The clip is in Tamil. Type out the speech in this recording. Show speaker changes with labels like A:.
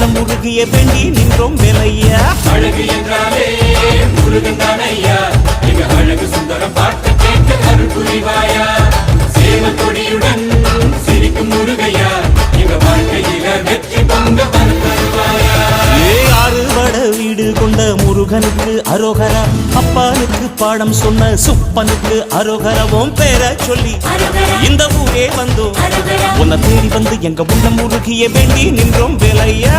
A: உள்ளம் முருகிய வேண்டி நின்றோம் வேலையா.
B: அழகு என்றாலே முருகன் தானையா, எங்க அழகு சுந்தரம் பார்த்து கேட்க அருள் புரிவாயா. சேவல் கொடியுடன் சிரிக்கும் முருகையா, எங்க வாழ்க்கையில வெற்றி பொங்க தருவாயா.
A: ஆறுபட வீடு கொண்ட முருகனுக்கு அரோகரா, அப்பானுக்கு பாடம் சொன்ன சுப்பனுக்கு அரோகரவும் பேர சொல்லி இந்த ஊரே வந்தோம். உன்னை தேடி வந்து எங்க உள்ளம் முருகிய வேண்டி நின்றோம் வேலையா.